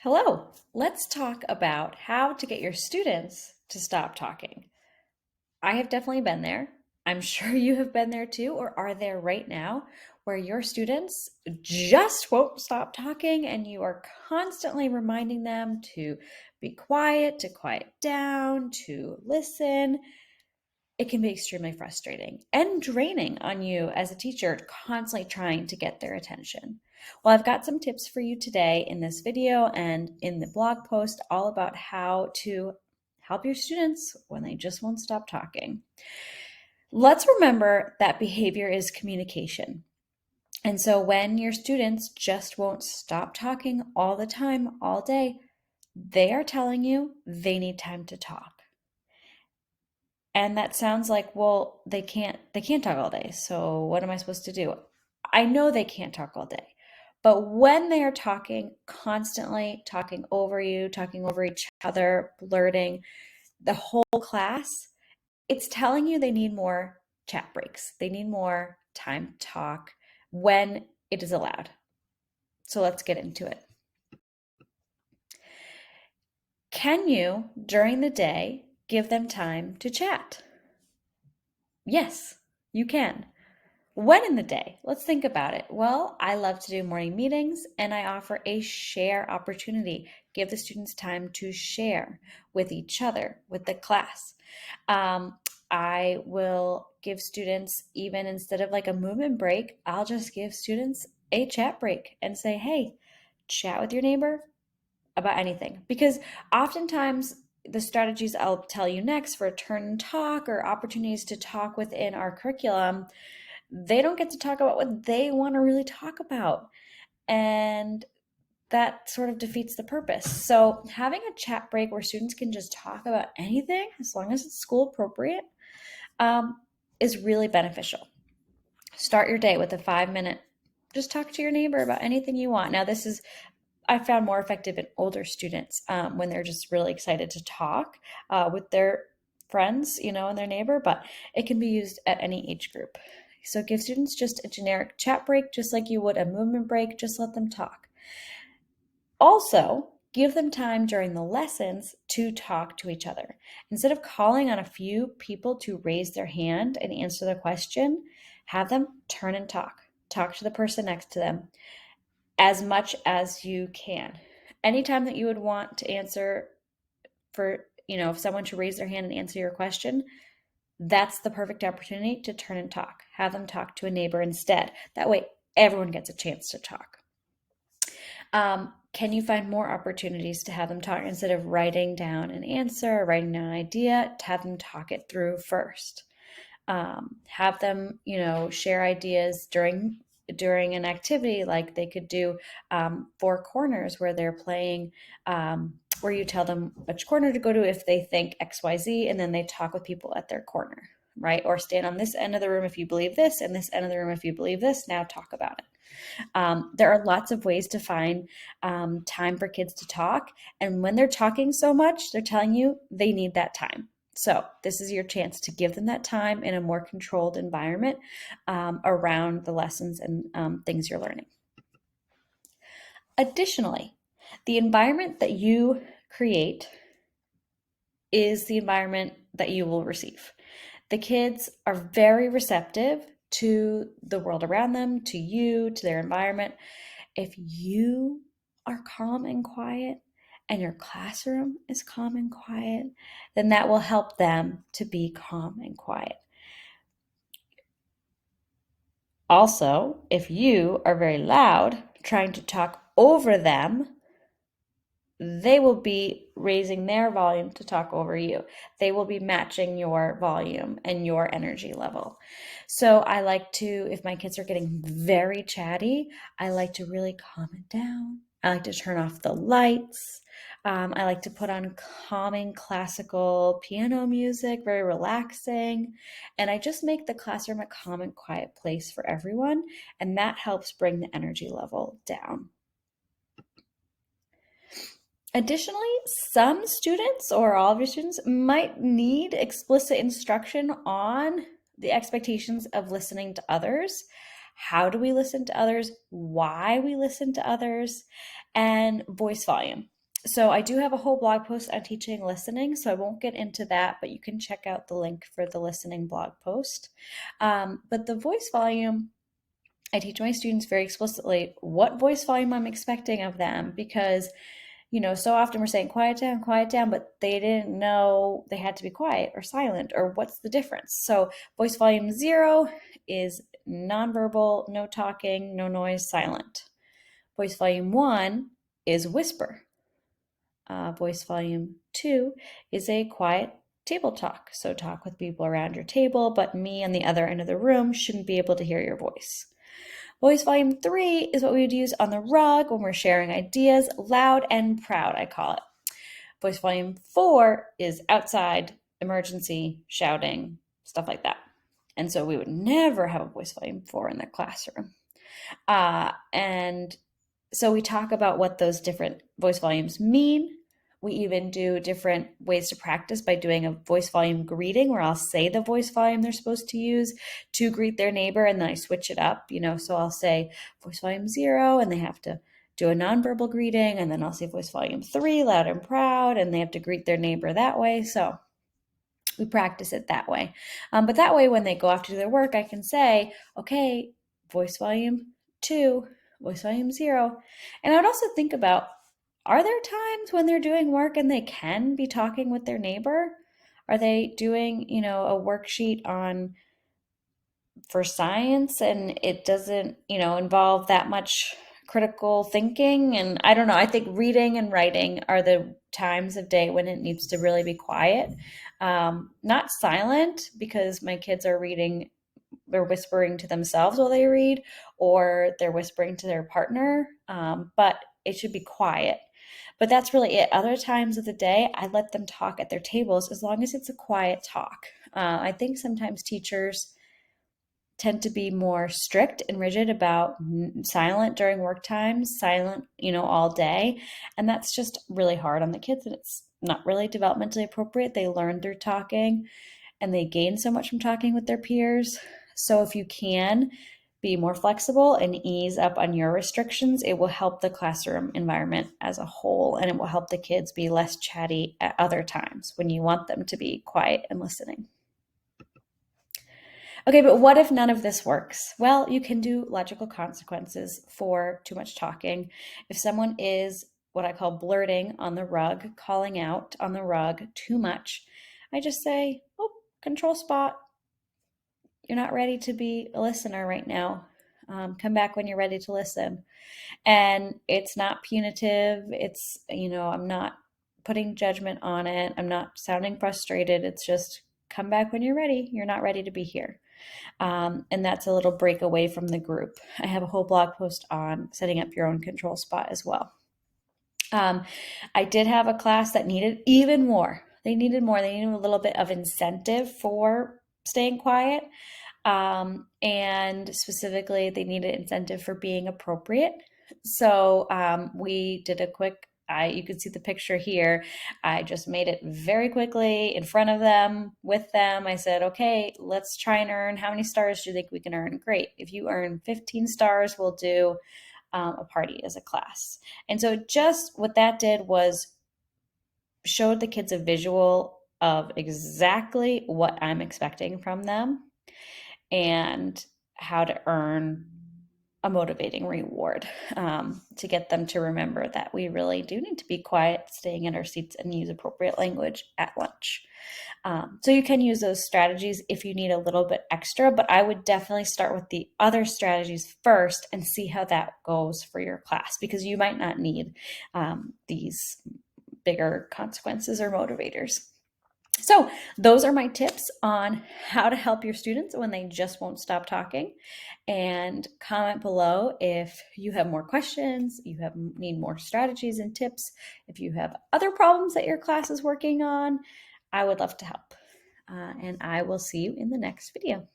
Hello, let's talk about how to get your students to stop talking. I have definitely been there. I'm sure you have been there too, or are there right now, where your students just won't stop talking and you are constantly reminding them to be quiet, to quiet down, to listen. It can be extremely frustrating and draining on you as a teacher, constantly trying to get their attention. Well, I've got some tips for you today in this video and in the blog post all about how to help your students when they just won't stop talking. Let's remember that behavior is communication. And so when your students just won't stop talking all the time, all day, they are telling you they need time to talk. And that sounds like, well, they can't talk all day. So what am I supposed to do? I know they can't talk all day. But when they are talking constantly, talking over you, talking over each other, blurting the whole class, it's telling you they need more chat breaks. They need more time to talk when it is allowed. So let's get into it. Can you, during the day, give them time to chat? Yes, you can. When in the day? Let's think about it. Well, I love to do morning meetings and I offer a share opportunity. Give the students time to share with each other, with the class. Um, I will give students, even instead of like a movement break, I'll just give students a chat break and say, hey, chat with your neighbor about anything. Because oftentimes, the strategies I'll tell you next for turn and talk or opportunities to talk within our curriculum, they don't get to talk about what they want to really talk about. And that sort of defeats the purpose. So, having a chat break where students can just talk about anything, as long as it's school appropriate, um, is really beneficial. Start your day with a 5 minute, just talk to your neighbor about anything you want. Now, this is I found more effective in older students when they're just really excited to talk with their friends, and their neighbor, but it can be used at any age group. So give students just a generic chat break, just like you would a movement break, just let them talk. Also, give them time during the lessons to talk to each other. Instead of calling on a few people to raise their hand and answer the question, have them turn and talk. Talk to the person next to them as much as you can. Anytime that you would want to answer for, if someone should raise their hand and answer your question, that's the perfect opportunity to turn and talk. Have them talk to a neighbor instead. That way, everyone gets a chance to talk. Can you find more opportunities to have them talk instead of writing down an answer or writing down an idea? To have them talk it through first. Have them, share ideas during an activity, like they could do four corners where they're playing, where you tell them which corner to go to if they think XYZ, and then they talk with people at their corner, right? Or stand on this end of the room if you believe this, and this end of the room if you believe this. Now talk about it. There are lots of ways to find time for kids to talk. And when they're talking so much, they're telling you they need that time. So this is your chance to give them that time in a more controlled environment around the lessons and things you're learning. Additionally, the environment that you create is the environment that you will receive. The kids are very receptive to the world around them, to you, to their environment. If you are calm and quiet and your classroom is calm and quiet, then that will help them to be calm and quiet. Also, if you are very loud, trying to talk over them, they will be raising their volume to talk over you. They will be matching your volume and your energy level. So I like to, if my kids are getting very chatty, I like to really calm it down. I like to turn off the lights. I like to put on calming classical piano music, very relaxing. And I just make the classroom a calm and quiet place for everyone. And that helps bring the energy level down. Additionally, some students or all of your students might need explicit instruction on the expectations of listening to others. How do we listen to others? Why we listen to others? And voice volume. So I do have a whole blog post on teaching listening, so I won't get into that, but you can check out the link for the listening blog post. But the voice volume, I teach my students very explicitly what voice volume I'm expecting of them because, so often we're saying quiet down, but they didn't know they had to be quiet or silent or what's the difference. So voice volume 0 is nonverbal, no talking, no noise, silent. Voice volume 1 is whisper. Voice volume 2 is a quiet table talk. So talk with people around your table, but me on the other end of the room shouldn't be able to hear your voice. Voice volume 3 is what we would use on the rug when we're sharing ideas, loud and proud, I call it. Voice volume 4 is outside, emergency, shouting, stuff like that. And so we would never have a voice volume 4 in the classroom. And so we talk about what those different voice volumes mean. We even do different ways to practice by doing a voice volume greeting where I'll say the voice volume they're supposed to use to greet their neighbor, and then I switch it up, so I'll say voice volume 0 and they have to do a nonverbal greeting, and then I'll say voice volume 3, loud and proud, and they have to greet their neighbor that way. So we practice it that way. But that way, when they go off to do their work, I can say, okay, voice volume 2, voice volume 0. And I would also think about, are there times when they're doing work and they can be talking with their neighbor? Are they doing, a worksheet for science and it doesn't, involve that much critical thinking? And I don't know, I think reading and writing are the times of day when it needs to really be quiet. Not silent, because my kids are reading, they're whispering to themselves while they read, or they're whispering to their partner, but it should be quiet. But that's really it. Other times of the day, I let them talk at their tables as long as it's a quiet talk. I think sometimes teachers tend to be more strict and rigid about silent during work times, silent, all day. And that's just really hard on the kids, and it's not really developmentally appropriate. They learn through talking and they gain so much from talking with their peers. So if you can be more flexible and ease up on your restrictions, it will help the classroom environment as a whole, and it will help the kids be less chatty at other times when you want them to be quiet and listening. Okay, but what if none of this works? Well, you can do logical consequences for too much talking. If someone is what I call blurting on the rug, calling out on the rug too much, I just say, oh, control spot. You're not ready to be a listener right now. Come back when you're ready to listen. And it's not punitive. It's, I'm not putting judgment on it. I'm not sounding frustrated. It's just come back when you're ready. You're not ready to be here. And that's a little break away from the group. I have a whole blog post on setting up your own control spot as well. I did have a class that needed even more. They needed more. They needed a little bit of incentive for staying quiet. And specifically, they needed incentive for being appropriate. So we did a quick, you can see the picture here. I just made it very quickly in front of them, with them. I said, okay, let's try and earn, how many stars do you think we can earn? Great. If you earn 15 stars, we'll do a party as a class. And so just what that did was showed the kids a visual of exactly what I'm expecting from them and how to earn a motivating reward, to get them to remember that we really do need to be quiet, staying in our seats, and use appropriate language at lunch. So you can use those strategies if you need a little bit extra, but I would definitely start with the other strategies first and see how that goes for your class, because you might not need these bigger consequences or motivators. So those are my tips on how to help your students when they just won't stop talking. And comment below if you have more questions, need more strategies and tips. If you have other problems that your class is working on, I would love to help. And I will see you in the next video.